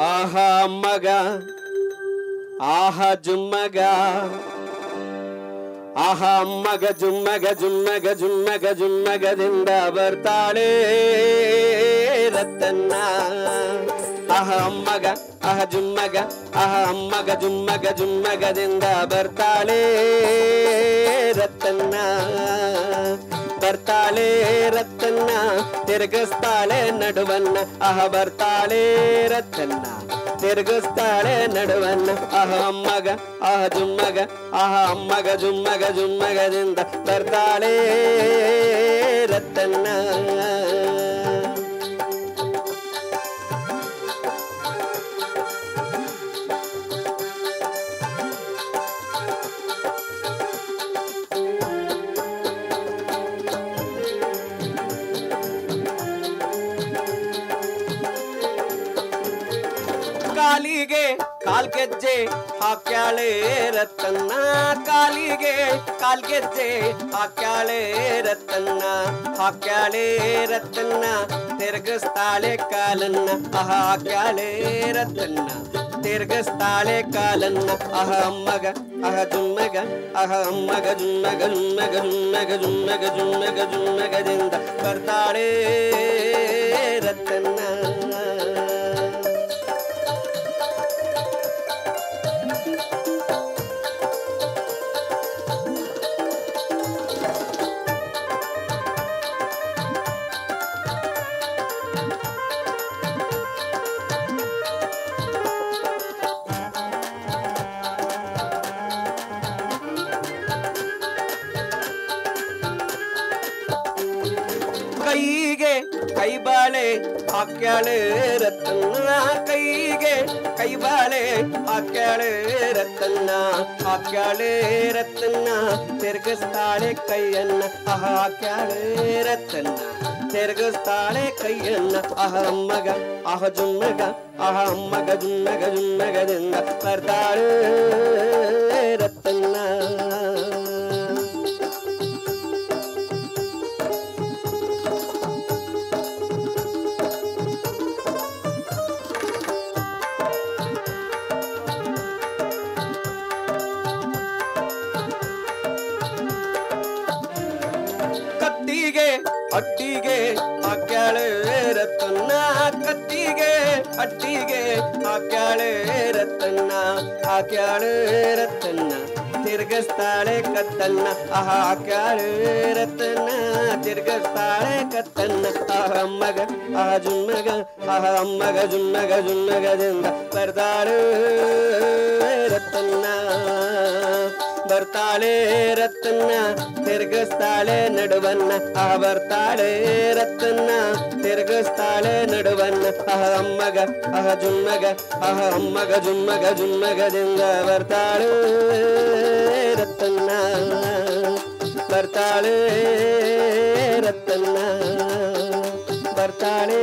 ಆಹಾ ಮಗ ಆಹಾ ಜುಮ್ಮಗ ಆಹಾ ಮಗ ಜುಮ್ಮಗ ಜುಮ್ಮಗ ಜುಮ್ಮಗ ಜುಮ್ಮಗದಿಂದ ಬರ್ತಾಳೆ ರತನ್ನ ಆಹಾ ಮಗ ಆಹಾ ಜುಮ್ಮಗ ಆಹಾ ಮಗ ಜುಮ್ಮಗ ಜುಮ್ಮಗದಿಂದ ಬರ್ತಾಳೆ ರತನ್ನ ಬರ್ತಾಳೆ ರತನ್ನ ತಿರುಗಿಸ್ತಾಳೆ ನಡುವನ್ನ ಆಹ ಬರ್ತಾಳೆ ರತನ್ನ ತಿರುಗಿಸ್ತಾಳೆ ನಡುವನ್ನ ಆಹ ಅಮ್ಮಗ ಆಹ ಜುಮ್ಮಗ ಆಹ ಅಮ್ಮಗ ಜುಮ್ಮಗ ಜುಮ್ಮಗದಿಂದ ಬರ್ತಾಳೆ ರತನ್ನ ಕಾಲಿಗೆ ಕಾಲ್ಗೆಜ್ಜೆ ಹಾಕ್ಯಾಳೆ ರತನ್ನ ಕಾಲಿಗೆ ಕಾಲ್ಗೆಜ್ಜೆ ಹಾಕ್ಯಾಳೆ ರತನ್ನ ಹಾಕ್ಯಾಳೆ ರತನ್ನ ತಿರುಗಿಸ್ತಾಳೆ ಕಾಲನ್ನ ಹಾಕ್ಯಾಳೆ ರತನ್ನ ತಿರುಗಿಸ್ತಾಳೆ ಕಾಲನ್ನ ಅಹ ಅಮ್ಮಗ ಅಹ ಜುಮ್ಮಗ ಅಹ ಅಮ್ಮಗ ಜುಮ್ಮಗ ಜುಮ್ಮಗ ಜುಮ್ಮಗ ಜುಮ್ಮಗ ಜುಮ್ಮಗ ಜುಮ್ಮಗದಿಂದ ಬರ್ತಾಳೆ ರತನ್ನ ಕೈಗೆ ಕೈಬಾಳೆ ಹಾಕ್ಯಾಳೆ ರತನ್ನ ಕೈಗೆ ಕೈಬಾಳೆ ಹಾಕ್ಯಾಳೆ ರತನ್ನ ಹಾಕ್ಯಾಳೆ ರತನ್ನ ತಿರುಗಿಸ್ತಾಳೆ ಕೈಯನ್ನ ಹಾಕ್ಯಾಳೆ ರತನ್ನ ತಿರುಗಿಸ್ತಾಳೆ ಕೈಯನ್ನ ಅಹ ಅಮ್ಮಗ ಅಹ ಜುಮ್ಮಗ ಅಹ ಅಮ್ಮಗ ಜುಮ್ಮಗ ಜುಮ್ಮಗದಿಂದ ಬರ್ತಾಳೆ ರತನ್ನ ಕತ್ತಿಗೆ ಅಟ್ಟಿಗೆ ಹಾಕ್ಯಾಳೆ ರತನ್ನ ಕತ್ತಿಗೆ ಅಟ್ಟಿಗೆ ಹಾಕ್ಯಾಳೆ ರತನ್ನ ಹಾಕ್ಯಾಳೆ ರತನ್ನ ತಿರುಗಿಸ್ತಾಳೆ ಕತ್ತನ್ನ ಹಾಕ್ಯಾಳೆ ರತನ್ನ ತಿರುಗಿಸ್ತಾಳೆ ಕತ್ತನ್ನ ಆಹ ಅಮ್ಮಗ ಆಹ ಜುಮ್ಮಗ ಆಹ ಅಮ್ಮಗ ಜುಮ್ಮಗ ಜುಮ್ಮಗದಿಂದ ಬರ್ತಾಳೆ ರತನ್ನ ಬರ್ತಾಳೆ ರತನ್ನ ತಿರುಗಿಸ್ತಾಳೆ ನಡುವನ್ನ ಆಹ ಬರ್ತಾಳೆ ರತನ್ನ ತಿರುಗಿಸ್ತಾಳೆ ನಡುವನ್ನ ಆಹ ಅಮ್ಮಗ ಆಹ ಜುಮ್ಮಗ ಆಹ ಅಮ್ಮಗ ಜುಮ್ಮಗ ಜುಮ್ಮಗದಿಂದ ಬರ್ತಾಳೆ ರತನ್ನ ಬರ್ತಾಳೆ ರತನ್ನ ಬರ್ತಾಳೆ